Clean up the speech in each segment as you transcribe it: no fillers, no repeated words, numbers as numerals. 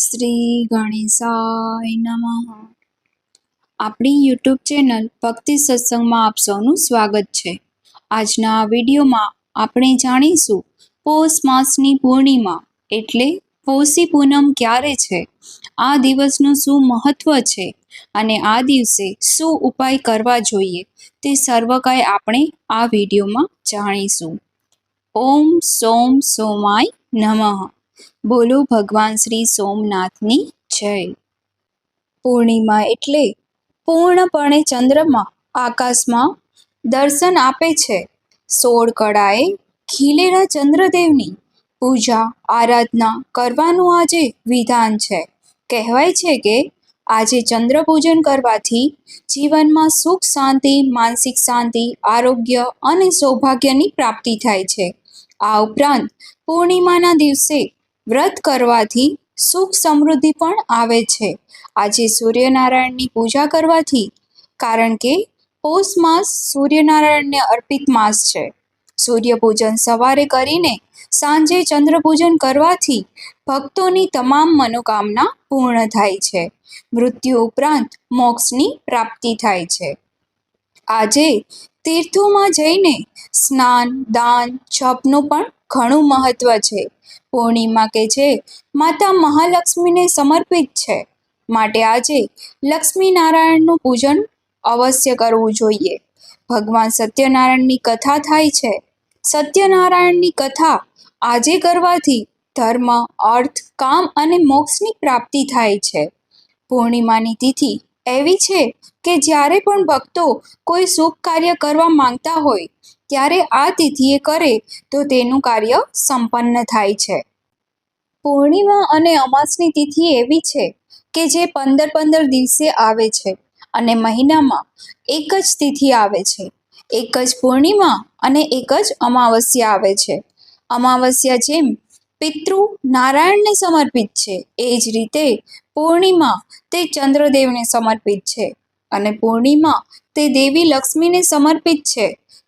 શ્રી ગણેશાય નમઃ. આપણી YouTube channel ભક્તિ સત્સંગમાં આપ સૌનું સ્વાગત છે. આજના આ વિડીયોમાં આપણે જાણીશું પૌષ માસની પૂર્ણિમા એટલે પૌષી પૂનમ ક્યારે છે, આ દિવસનું શું મહત્વ છે અને આ દિવસે શું ઉપાય કરવા જોઈએ તે સર્વ કંઈ આપણે આ વિડીયોમાં જાણીશું. ઓમ સોમ સોમાય નમઃ. બોલો ભગવાન શ્રી સોમનાથની જય. પૂર્ણિમા એટલે પૂર્ણપણે ચંદ્રમાં આકાશમાં દર્શન આપે છે. 16 કળાએ ખીલેલા ચંદ્રદેવની પૂજા આરાધના કરવાનું આજે વિધાન છે. કહેવાય છે કે આજે ચંદ્ર પૂજન કરવાથી જીવનમાં સુખ શાંતિ, માનસિક શાંતિ, આરોગ્ય અને સૌભાગ્યની પ્રાપ્તિ થાય છે. આ ઉપરાંત પૂર્ણિમાના દિવસે વ્રત કરવાથી સુખ સમૃદ્ધિ પણ આવે છે. આજે સૂર્યનારાયણની પૂજા કરવાથી, કારણ કે પૌષ માસ સૂર્યનારાયણને અર્પિત માસ છે. સૂર્ય પૂજન સવારે કરીને સાંજે ચંદ્ર પૂજન કરવાથી ભક્તોની તમામ મનોકામના પૂર્ણ થાય છે. મૃત્યુ ઉપરાંત મોક્ષની પ્રાપ્તિ થાય છે. આજે તીર્થોમાં જઈને સ્નાન, દાન, જપનું પણ ઘણું મહત્વ છે. પૂર્ણિમા કે જે માતા મહાલક્ષ્મીને સમર્પિત છે, માટે આજે લક્ષ્મી નારાયણનું પૂજન અવશ્ય કરવું જોઈએ. ભગવાન સત્યનારાયણની કથા થાય છે. સત્યનારાયણની કથા આજે કરવાથી ધર્મ, અર્થ, કામ અને મોક્ષની પ્રાપ્તિ થાય છે. પૂર્ણિમાની તિથિ એવી છે કે જ્યારે પણ ભક્તો કોઈ શુભ કાર્ય કરવા માંગતા હોય ત્યારે આ તિથિએ કરે તો તેનું કાર્ય સંપન્ન થાય છે. પૂર્ણિમા અને અમાસની તિથિ એવી છે કે જે 15 દિવસે આવે છે અને મહિનામાં એક જ તિથિ આવે છે. એક જ પૂર્ણિમા અને એક જ અમાવસ્યા આવે છે. અમાવસ્યા જેમ પિતૃ નારાયણને સમર્પિત છે, એ જ રીતે પૂર્ણિમા તે ચંદ્રદેવને સમર્પિત છે અને પૂર્ણિમા તે દેવી લક્ષ્મીને સમર્પિત છે.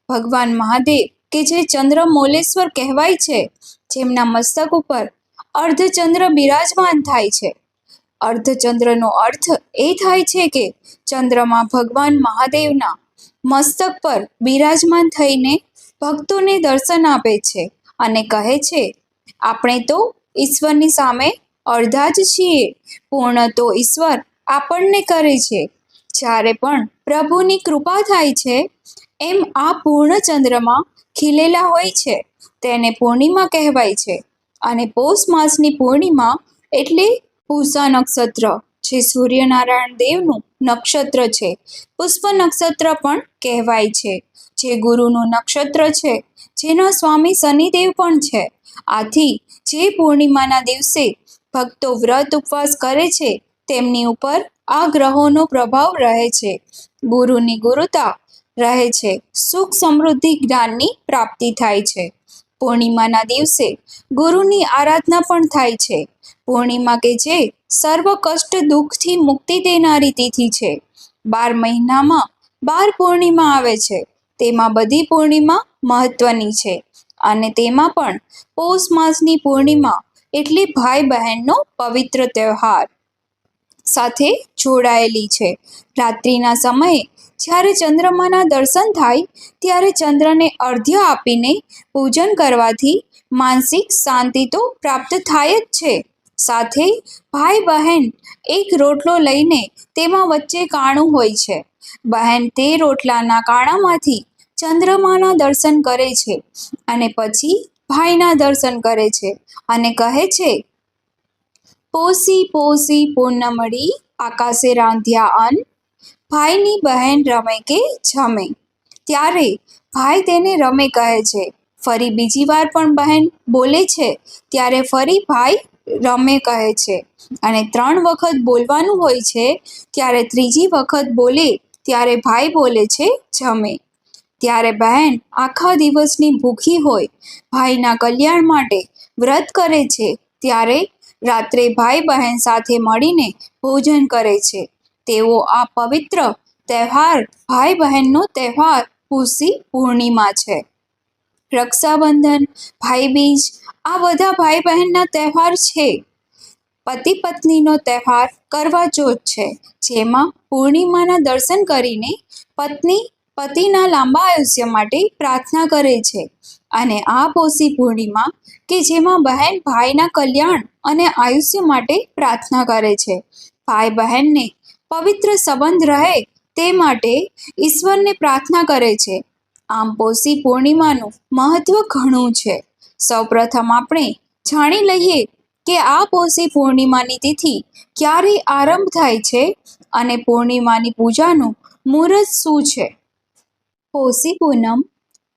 ભગવાન મહાદેવ કે જે ચંદ્રમૌલેશ્વર કહેવાય છે, જેમના મસ્તક ઉપર અર્ધચંદ્ર બિરાજમાન થાય છે. અર્ધચંદ્રનો અર્થ એ થાય છે કે ચંદ્રમાં ભગવાન મહાદેવના મસ્તક પર બિરાજમાન થઈને ભક્તોને દર્શન આપે છે અને કહે છે, આપણે તો ઈશ્વરની સામે અડધા જ છીએ, પૂર્ણ તો ઈશ્વર આપણને કરે છે. જ્યારે પણ પ્રભુની કૃપા થાય છે એમ આ પૂર્ણ ચંદ્રમાં ખીલેલા હોય છે તેને પૂર્ણિમા કહેવાય છે. અને પૌષ માસની પૂર્ણિમા એટલે પૂષા નક્ષત્ર, જે સૂર્યનારાયણ દેવનું નક્ષત્ર છે. પુષ્પ નક્ષત્ર પણ કહેવાય છે, જે ગુરુનું નક્ષત્ર છે, જેના સ્વામી શનિદેવ પણ છે. આથી જે પૂર્ણિમાના દિવસે ભક્તો વ્રત ઉપવાસ કરે છે તેમની ઉપર આ ગ્રહોનો પ્રભાવ રહે છે, ગુરુની ગુરુતા રહે છે, સુખ સમૃદ્ધિ જ્ઞાનની પ્રાપ્તિ થાય છે. પૂર્ણિમાના દિવસે ગુરુની આરાધના પણ થાય છે. પૂર્ણિમા કે જે સર્વ કષ્ટ દુઃખથી મુક્તિ દેનારી તિથિ છે. 12 મહિનામાં 12 પૂર્ણિમા આવે છે, તેમાં બધી પૂર્ણિમા મહત્વની છે અને તેમાં પણ પૌષ માસની પૂર્ણિમા એટલે ભાઈ બહેનનો પવિત્ર તહેવાર સાથે જોડાયેલી છે. રાત્રિના સમયે જ્યારે ચંદ્રમાના દર્શન થાય ત્યારે ચંદ્રને અર્ઘ્ય આપીને પૂજન કરવાથી માનસિક શાંતિ તો પ્રાપ્ત થાય જ છે, સાથે ભાઈ બહેન એક રોટલો લઈને તેમાં વચ્ચે કાણું હોય છે. બહેન તે રોટલાના કાણામાંથી ચંદ્રમાના દર્શન કરે છે અને પછી ભાઈના દર્શન કરે છે અને કહે છે, પોષી પોષી પૂનમડી આકાશે રાંધ્યા અન્ન, ભાઈની બહેન રમે કે જમે. ત્યારે ભાઈ તેને રમે કહે છે. ફરી બીજી વાર પણ બહેન બોલે છે ત્યારે ફરી ભાઈ રમે કહે છે અને 3 વખત બોલવાનું હોય છે ત્યારે ત્રીજી વખત બોલે ત્યારે ભાઈ બોલે છે જમે. ત્યારે બહેન આખા દિવસની ભૂખી હોય ભાઈના કલ્યાણ માટે વ્રત કરે છે. ત્યારે રાત્રે ભાઈ બહેન સાથે મળીને ભોજન કરે છે. તેવો આ પવિત્ર તહેવાર ભાઈ બહેનનો તહેવાર પૂષી પૂર્ણિમા છે. રક્ષાબંધન, ભાઈબીજ આ બધા ભાઈ બહેનના તહેવાર છે. પતિ પત્નીનો તહેવાર કરવા ચોથ છે, જેમાં પૂર્ણિમાના દર્શન કરીને પત્ની પતિના લાંબા આયુષ્ય માટે પ્રાર્થના કરે છે. અને આ પોષી પૂર્ણિમા કે જેમાં બહેન ભાઈના કલ્યાણ અને આયુષ્ય માટે પ્રાર્થના કરે છે. ભાઈ બહેનને પવિત્ર સંબંધ રહે તે માટે ઈશ્વરને પ્રાર્થના કરે છે. આમ પોષી પૂર્ણિમાનું મહત્વ ઘણું છે. સૌપ્રથમ આપણે જાણી લઈએ કે આ પોષી પૂર્ણિમાની તિથિ ક્યારે આરંભ થાય છે અને પૂર્ણિમાની પૂજાનું મુહૂર્ત શું છે. પોષી પૂનમ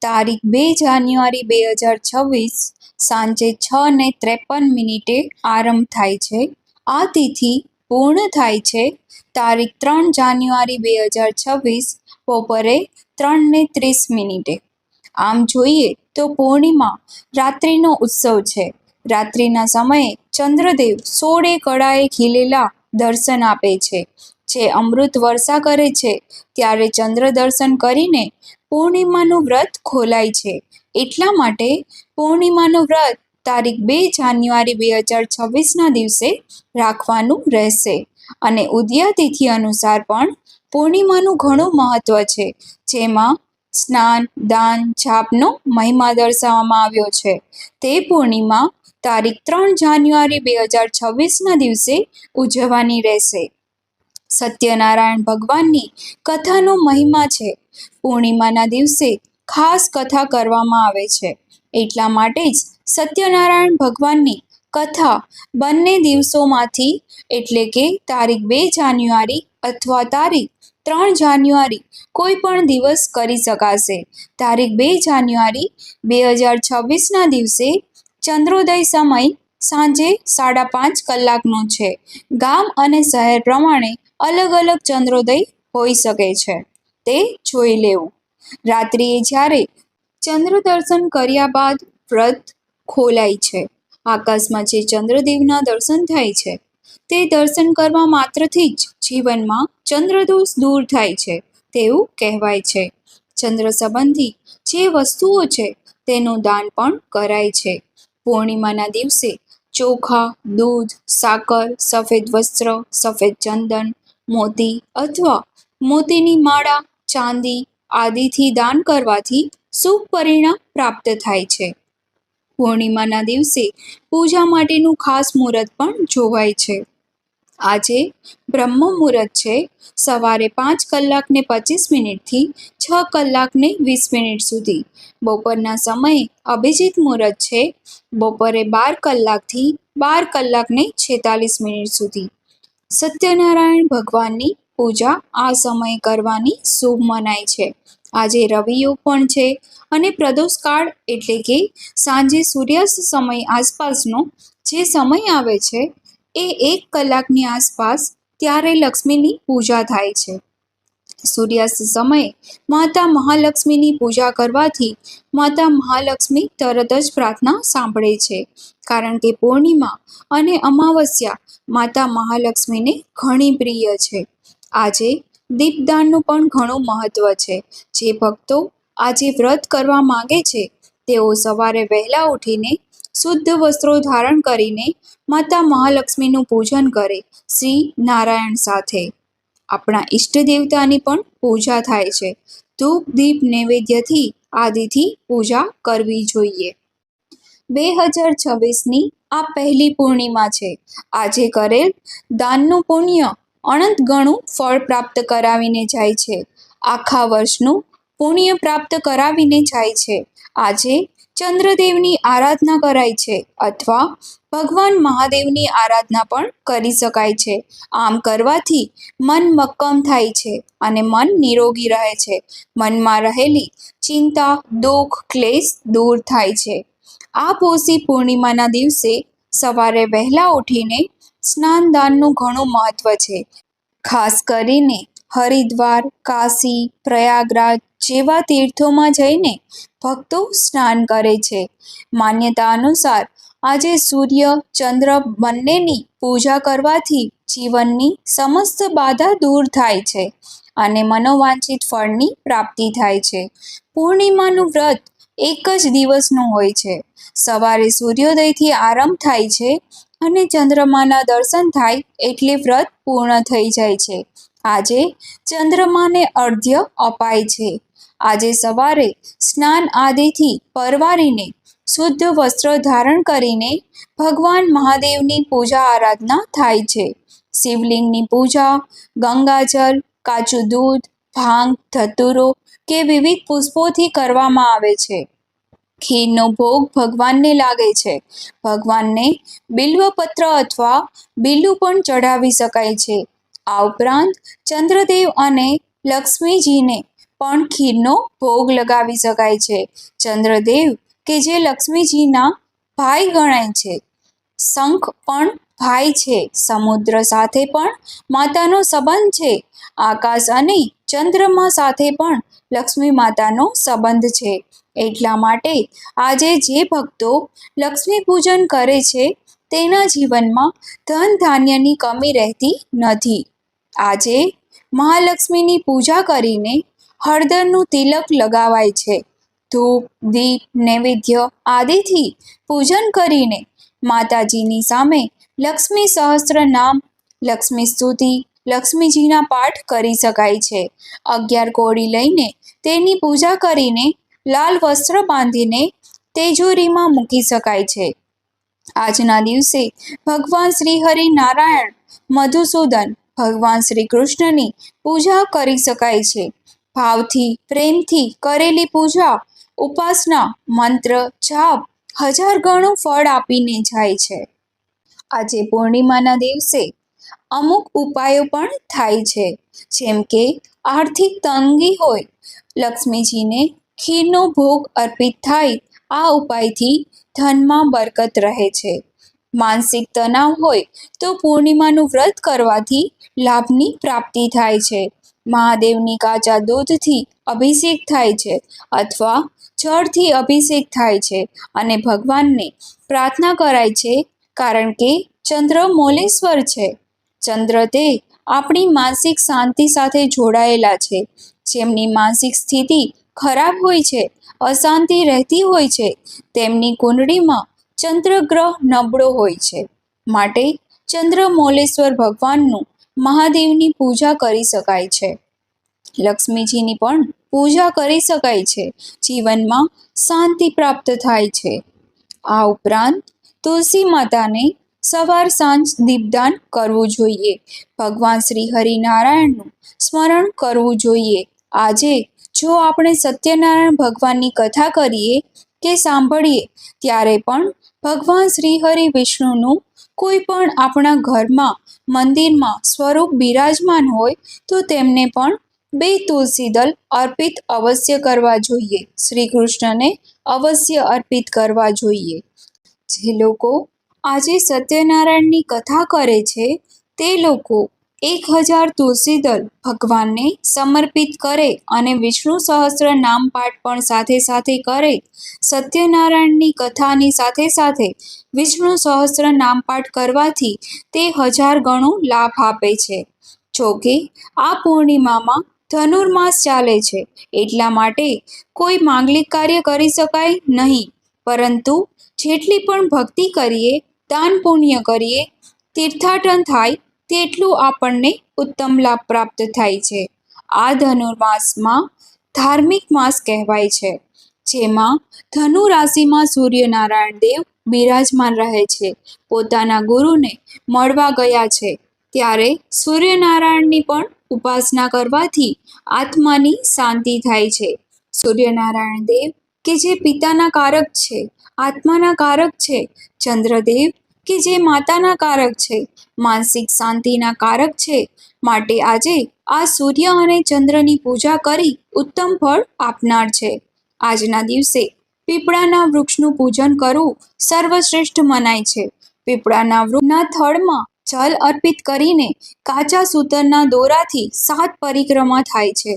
તારીખ 2 જાન્યુઆરી 2026 સાંજે 6:53 આરંભ થાય છે. આ તિથિ પૂર્ણ થાય છે તારીખ 3 જાન્યુઆરી 2026 બપોરે 3:30. આમ જોઈએ તો પૂર્ણિમા રાત્રિનો ઉત્સવ છે. રાત્રિના સમયે ચંદ્રદેવ 16 કળાએ ખીલેલા દર્શન આપે છે. જે અમૃત વર્ષા કરે છે ત્યારે ચંદ્ર દર્શન કરીને પૂર્ણિમાનું વ્રત ખોલાય છે. એટલા માટે પૂર્ણિમાનું વ્રત તારીખ 2 જાન્યુઆરી 2026ના દિવસે રાખવાનું રહેશે. અને ઉદયા તિથિ અનુસાર પણ પૂર્ણિમાનું ઘણું મહત્વ છે, જેમાં સ્નાન દાન જાપનો મહિમા દર્શાવવામાં આવ્યો છે. તે પૂર્ણિમા તારીખ 3 જાન્યુઆરી 2026ના દિવસે ઉજવવાની રહેશે. સત્યનારાયણ ભગવાનની કથાનો મહિમા છે. પૂર્ણિમાના દિવસે ખાસ કથા કરવામાં આવે છે. એટલા માટે જ સત્યનારાયણ ભગવાનની કથા બંને દિવસોમાંથી એટલે કે તારીખ 2 જાન્યુઆરી અથવા તારીખ 3 જાન્યુઆરી કોઈ પણ દિવસ કરી શકાશે. તારીખ 2 જાન્યુઆરી 2026ના દિવસે ચંદ્રોદય સમય સાંજે 5:30 કલાકનો છે. ગામ અને શહેર પ્રમાણે અલગ અલગ ચંદ્રોદય હોઈ શકે છે, તે જોઈ લેવું. રાત્રિએ જ્યારે ચંદ્ર દર્શન કર્યા બાદ વ્રત ખોલાય છે. આકાશમાં જે ચંદ્રદેવના દર્શન થાય છે તે દર્શન કરવા માત્રથી જ જીવનમાં ચંદ્રદોષ દૂર થાય છે તેવું કહેવાય છે. ચંદ્ર સંબંધી જે વસ્તુઓ છે તેનું દાન પણ કરાય છે. પૂર્ણિમાના દિવસે ચોખા, દૂધ, સાકર, સફેદ વસ્ત્ર, સફેદ ચંદન, મોતી અથવા મોતીની માળા, ચાંદી આદિથી દાન કરવાથી શુભ પરિણામ પ્રાપ્ત થાય છે. પૂર્ણિમાના દિવસે પૂજા માટેનું ખાસ મુહૂર્ત પણ જોવાય છે. આજે બ્રહ્મ મુહૂર્ત છે. સવારે 5:25 થી 6:20 સુધી. બપોરના સમયે અભિજીત મુહૂર્ત છે. બપોરે 12 કલાકથી 12:46 સુધી. સત્યનારાયણ ભગવાનની પૂજા આ સમયે કરવાની શુભ મનાય છે. આજે રવિ યોગ પણ છે અને પ્રદોષ કાળ એટલે કે સાંજે સૂર્યાસ્ત સમય આસપાસનો જે સમય આવે છે એ 1 કલાકની આસપાસ, ત્યારે લક્ષ્મીની પૂજા થાય છે. સૂર્યાસ્ત સમયે માતા મહાલક્ષ્મીની પૂજા કરવાથી માતા મહાલક્ષ્મી તરત જ પ્રાર્થના સાંભળે છે, કારણ કે પૂર્ણિમા અને અમાવસ્યા માતા મહાલક્ષ્મીને ઘણી પ્રિય છે. આજે દીપદાનનું પણ ઘણું મહત્વ છે. જે ભક્તો આજે વ્રત કરવા માંગે છે તેઓ સવારે વહેલા ઉઠીને શુદ્ધ વસ્ત્રો ધારણ કરીને માતા મહાલક્ષ્મીનું પૂજન કરે શ્રી નારાયણ સાથે. આપણા ઈષ્ટ દેવતાની પણ પૂજા થાય છે. ધૂપ દીપ નૈવેદ્યથી આદિથી પૂજા કરવી જોઈએ. 2026ની આ પહેલી પૂર્ણિમા છે. આજે કરેલ દાનનું પુણ્ય અનંત ગણું ફળ પ્રાપ્ત કરાવીને જાય છે. આખા વર્ષનું પુણ્ય પ્રાપ્ત કરાવીને જાય છે. આજે ચંદ્રદેવની આરાધના કરાય છે અથવા ભગવાન મહાદેવની આરાધના પણ કરી શકાય છે. આમ કરવાથી મન મક્કમ થાય છે અને મન નિરોગી રહે છે. મનમાં રહેલી ચિંતા, દુઃખ, ક્લેશ દૂર થાય છે. આ પોષી પૂર્ણિમાના દિવસે સવારે વહેલા ઉઠીને સ્નાન દાનનું ઘણું મહત્વ છે. ખાસ કરીને હરિદ્વાર, કાશી, પ્રયાગરાજ જેવા તીર્થોમાં જઈને ભક્તો સ્નાન કરે છે. માન્યતા અનુસાર આજે સૂર્ય ચંદ્ર બંનેની પૂજા કરવાથી જીવનની સમસ્ત બાધા દૂર થાય છે અને મનોવાંછિત ફળની પ્રાપ્તિ થાય છે. પૂર્ણિમાનું વ્રત એક જ દિવસનું હોય છે. સવારે સૂર્યોદયથી આરંભ થાય છે અને ચંદ્રમાના દર્શન થાય એટલે વ્રત પૂર્ણ થઈ જાય છે. આજે ચંદ્રમાને અર્ધ્ય અપાય છે. આજે સવારે સ્નાન આદિથી પરવારીને શુદ્ધ વસ્ત્ર ધારણ કરીને ભગવાન મહાદેવની પૂજા આરાધના થાય છે. શિવલિંગની પૂજા ગંગાજળ, કાચું દૂધ, ભાંગ, ધતુરો કે વિવિધ પુષ્પોથી કરવામાં આવે છે. ખીરનો ભોગ ભગવાનને લાગે છે. ભગવાનને બિલ્વપત્ર અથવા બીલું પણ ચઢાવી શકાય છે. આ ઉપરાંત ચંદ્રદેવ અને લક્ષ્મીજીને પણ ખીરનો ભોગ લગાવી શકાય છે. ચંદ્રદેવ કે જે લક્ષ્મીજીના ભાઈ ગણાય છે. શંખ પણ ભાઈ છે. સમુદ્ર સાથે પણ માતાનો સંબંધ છે. આકાશ અને ચંદ્રમા સાથે પણ લક્ષ્મી માતાનો સંબંધ છે. એટલા માટે આજે જે ભક્તો લક્ષ્મી પૂજન કરે છે તેના જીવનમાં ધન ધાન્યની કમી રહેતી નથી. આજે મહાલક્ષ્મીની પૂજા કરીને હળદરનું તિલક લગાવાય છે. ધૂપ, દીપ, નૈવેદ્ય આદિથી પૂજન કરીને માતાજીની સામે લક્ષ્મી સહસ્ત્ર નામ, લક્ષ્મી સ્તુતિ, લક્ષ્મીજીના પાઠ કરી શકાય છે. 11 કોળી લઈને તેની પૂજા કરીને લાલ વસ્ત્ર બાંધીને તિજોરીમાં મૂકી શકાય છે. આજના દિવસે ભગવાન શ્રી હરિ નારાયણ, મધુસૂદન, ભગવાન શ્રી કૃષ્ણની પૂજા કરી શકાય છે. ભાવથી, પ્રેમથી કરેલી પૂજા, ઉપાસના, મંત્ર જાપ 1000 ગણું ફળ આપીને જાય છે. આજે પૂર્ણિમાના દિવસે અમુક ઉપાયો પણ થાય છે. જેમ કે આર્થિક તંગી હોય, લક્ષ્મીજીને ખીરનો ભોગ અર્પિત થાય. આ ઉપાયથી ધનમાં બરકત રહે છે. માનસિક તણાવ હોય તો પૂર્ણિમાનું વ્રત કરવાથી લાભની પ્રાપ્તિ થાય છે. મહાદેવની કાચા દૂધથી અભિષેક થાય છે અથવા જળથી અભિષેક થાય છે અને ભગવાનને પ્રાર્થના કરાય છે, કારણ કે ચંદ્ર મોલેશ્વર છે. ચંદ્ર તે આપણી માનસિક શાંતિ સાથે જોડાયેલા છે. જેમની માનસિક સ્થિતિ ખરાબ હોય છે, અશાંતિ રહેતી હોય છે, તેમની કુંડળીમાં ચંદ્રગ્રહ નબળો હોય છે. માટે ચંદ્ર મોલેશ્વર ભગવાનનું, મહાદેવની પૂજા કરી શકાય છે. લક્ષ્મીજીની પણ પૂજા કરી શકાય છે. જીવનમાં શાંતિ પ્રાપ્ત થાય છે. આ ઉપરાંત તુલસી માતાને સવાર સાંજ દીપદાન કરવું જોઈએ. ભગવાન શ્રી હરિનારાયણનું સ્મરણ કરવું જોઈએ. આજે જો આપણે સત્યનારાયણ ભગવાનની કથા કરીએ કે સાંભળીએ ત્યારે પણ ભગવાન શ્રી હરિ વિષ્ણુનું કોઈ પણ આપણા ઘરમાં, મંદિરમાં સ્વરૂપ બિરાજમાન હોય તો તેમને પણ 2 તુલસી દળ અર્પિત અવશ્ય કરવા જોઈએ. શ્રી કૃષ્ણને અવશ્ય અર્પિત કરવા જોઈએ. જે લોકો આજે સત્યનારાયણની કથા કરે છે તે લોકો 1000 તુલસી દળ ભગવાનને સમર્પિત કરે અને વિષ્ણુ સહસ્ત્ર નામ પાઠ પણ સાથે સાથે કરે. સત્યનારાયણની કથાની સાથે સાથે વિષ્ણુ સહસ્ત્ર નામ પાઠ કરવાથી તે 1000 ગણું લાભ આપે છે. જોકે આ પૂર્ણિમામાં ધનુર્માસ ચાલે છે, એટલા માટે કોઈ માંગલિક કાર્ય કરી શકાય નહીં. પરંતુ જેટલી પણ ભક્તિ કરીએ, દાન પુણ્ય કરીએ, તીર્થાટન થાય તેટલું આપણને ઉત્તમ લાભ પ્રાપ્ત થાય છે. આ ધનુર્માસમાં ધાર્મિક માસ કહેવાય છે, જેમાં ધનુ રાશિમાં સૂર્યનારાયણ દેવ બિરાજમાન રહે છે. પોતાના ગુરુને મળવા ગયા છે ત્યારે સૂર્યનારાયણની પણ ઉપાસના કરવાથી આત્માની શાંતિ થાય છે. સૂર્યનારાયણ દેવ કે જે પિતાના કારક છે, આત્માના કારક છે. ચંદ્રદેવ કે જે માતાના કારક છે, માનસિક શાંતિના કારક છે. માટે આજે આ સૂર્ય અને ચંદ્રની પૂજા કરી ઉત્તમ ફળ આપનાર છે. આજના દિવસે પીપળાના વૃક્ષનું પૂજન કરવું સર્વશ્રેષ્ઠ મનાય છે. પીપળાના વૃક્ષના થડમાં જલ અર્પિત કરીને કાચા સૂતરના દોરાથી 7 પરિક્રમા થાય છે.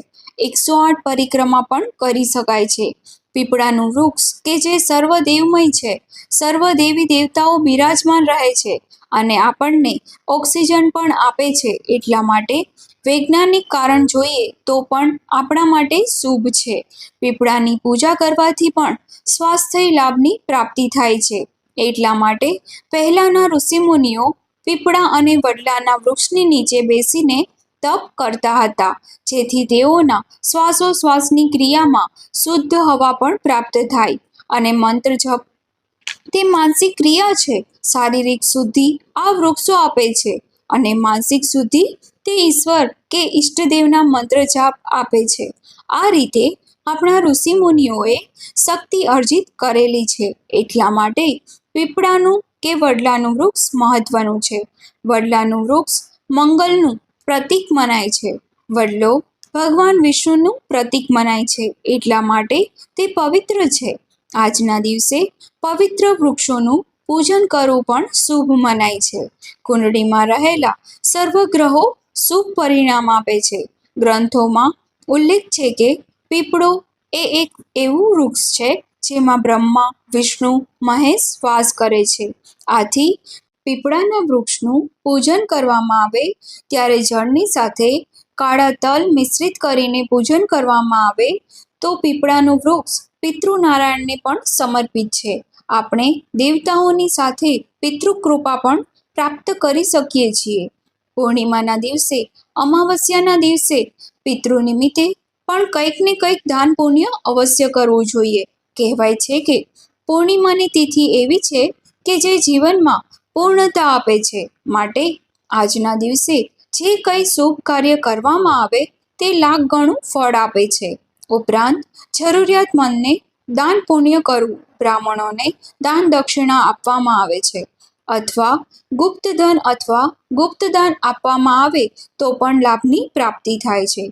108 પરિક્રમા પણ કરી શકાય છે. પીપળાનું વૃક્ષ કે જે સર્વદેવમય છે, સર્વ દેવી દેવતાઓ બિરાજમાન રહે છે અને આપણને ઓક્સિજન પણ આપે છે. એટલા માટે વૈજ્ઞાનિક કારણ જોઈએ તો પણ આપણા માટે શુભ છે. પીપળાની પૂજા કરવાથી પણ સ્વાસ્થ્ય લાભની પ્રાપ્તિ થાય છે. એટલા માટે પહેલાના ઋષિમુનિઓ પીપળા અને વડલાના વૃક્ષની નીચે બેસીને તપ કરતા હતા, જેથી તેઓના શ્વાસોશ્વાસની ક્રિયામાં શુદ્ધ હવા પણ પ્રાપ્ત થાય. અને મંત્ર જપ તે માનસિક ક્રિયા છે. શારીરિક શુદ્ધિ આ વૃક્ષો આપે છે અને માનસિક શુદ્ધિ તે ઈશ્વર કે ઈષ્ટદેવના મંત્ર જાપ આપે છે. આ રીતે આપણા ઋષિ મુનિઓએ શક્તિ અર્જિત કરેલી છે. એટલા માટે પીપળાનું કે વડલાનું વૃક્ષ મહત્વનું છે. વડલાનું વૃક્ષ મંગલનું પ્રતીક મનાય છે. વડલો ભગવાન વિષ્ણુનું પ્રતીક મનાય છે. એટલા માટે તે પવિત્ર છે. આજના દિવસે પવિત્ર વૃક્ષોનું પૂજન કરવું પણ શુભ મનાય છે. કુંડળીમાં રહેલા સર્વ ગ્રહો શુભ પરિણામ આપે છે. ગ્રંથોમાં ઉલ્લેખ છે કે પીપળો એ એક એવું વૃક્ષ છે જેમાં બ્રહ્મા, વિષ્ણુ, મહેશ વાસ કરે છે. આથી પીપળાના વૃક્ષનું પૂજન કરવામાં આવે ત્યારે જળની સાથે કાળા તલ મિશ્રિત કરીને પૂજન કરવામાં આવે તો પીપળાનું વૃક્ષ પિતૃનારાયણને પણ સમર્પિત છે. આપણે દેવતાઓની સાથે પિતૃકૃપા પણ પ્રાપ્ત કરી શકીએ છીએ. પૂર્ણિમાના દિવસે, અમાવસ્યાના દિવસે પિતૃ નિમિત્તે પણ કંઈક ને કંઈક દાન પુણ્ય અવશ્ય કરવું જોઈએ. કહેવાય છે કે પૂર્ણિમાની તિથિ એવી છે કે જે જીવનમાં પૂર્ણતા આપે છે. માટે આજના દિવસે જે કંઈ શુભ કાર્ય કરવામાં આવે તે લાખ ગણું ફળ આપે છે. ઉપરાંત જરૂરિયાતમંદને દાન પુણ્ય કરવું, બ્રાહ્મણોને દાન દક્ષિણા આપવામાં આવે છે, અથવા ગુપ્તદાન આપવામાં આવે તો પણ લાભની પ્રાપ્તિ થાય છે.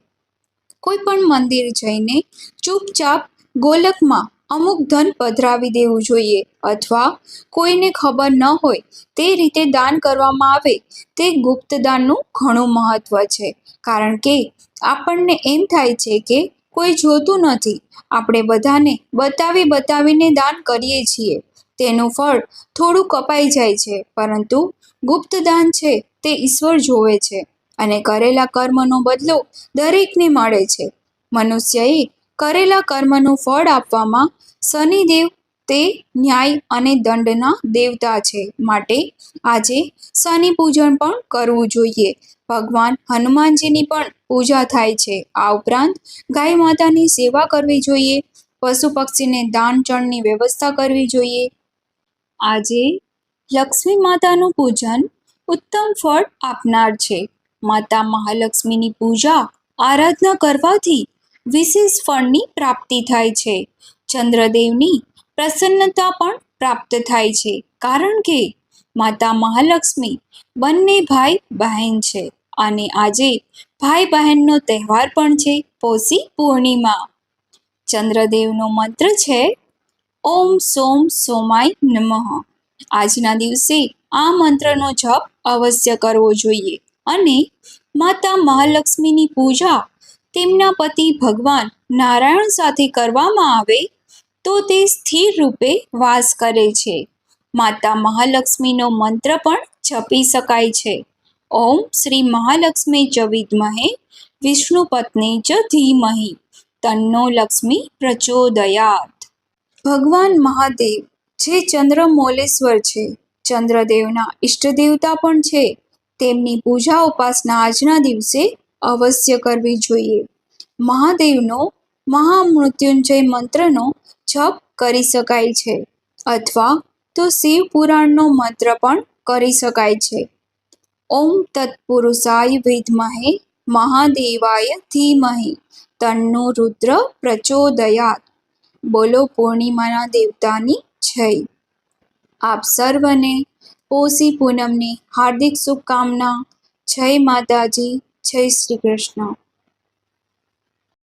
કોઈ પણ મંદિર જઈને ચૂપચાપ ગોલકમાં અમુક ધન પધરાવી દેવું જોઈએ, અથવા કોઈને ખબર ન હોય તે રીતે દાન કરવામાં આવે તે ગુપ્તદાનનું ઘણું મહત્વ છે. કારણ કે આપણને એમ થાય છે કે કોઈ જોતું નથી, આપણે બધાને બતાવીને દાન કરીએ છીએ, તેનું ફળ થોડું કપાઈ જાય છે. પરંતુ ગુપ્તદાન છે તે ઈશ્વર જોવે છે અને કરેલા કર્મનો બદલો દરેકને મળે છે. મનુષ્યએ કરેલા કર્મનું ફળ આપવામાં શનિદેવ તે ન્યાય અને દંડના દેવતા છે. માટે આજે શનિ પૂજન પણ કરવું જોઈએ. ભગવાન હનુમાનજીની પણ પૂજા થાય છે. આ ઉપરાંત ગાય માતાની સેવા કરવી જોઈએ. પશુ પક્ષીને દાન ચણની વ્યવસ્થા કરવી જોઈએ. આજે લક્ષ્મી માતાનું પૂજન ઉત્તમ ફળ આપનાર છે. માતા મહાલક્ષ્મીની પૂજા આરાધના કરવાથી વિશેષ ફળની પ્રાપ્તિ થાય છે. ચંદ્રદેવની પ્રસન્નતા પણ પ્રાપ્ત થાય છે, કારણ કે માતા મહાલક્ષ્મી બંને ભાઈ બહેન છે અને આજે ભાઈ બહેનનો તહેવાર પણ છે, પોષી પૂર્ણિમા. ચંદ્રદેવનો મંત્ર છે ઓમ સોમ સોમાય નમઃ. આજના દિવસે આ મંત્રનો જપ અવશ્ય કરવો જોઈએ અને માતા મહાલક્ષ્મીની પૂજા તેમના પતિ ભગવાન નારાયણ સાથે કરવામાં આવે તો તે સ્થિર રૂપે વાસ કરે છે. માતા મહાલક્ષ્મીનો મંત્ર પણ જપી શકાય છે. ઓમ શ્રી મહાલક્ષ્મી ચ વિદ્મહે વિષ્ણુ પત્ની ચ ધીમહિ તન્નો લક્ષ્મી પ્રચોદયાત. ભગવાન મહાદેવ જે ચંદ્રમૌલેશ્વર છે, ચંદ્રદેવના ઈષ્ટદેવતા પણ છે, તેમની પૂજા ઉપાસના આજના દિવસે અવશ્ય કરવી જોઈએ. મહાદેવનો મહામૃત્યુંજય મંત્રનો જપ કરી શકાય છે, અથવા તો શિવ પુરાણનો મંત્ર પણ કરી શકાય છે. ઓમ તત્પુરુષાય વિદ્મહે મહાદેવાય ધીમહિ તન્નો રુદ્ર પ્રચોદયાત. બોલો પૂર્ણિમાના દેવતાની જય. આપ સર્વને પોષી પૂનમની હાર્દિક શુભકામના. જય માતાજી, જય શ્રી કૃષ્ણ.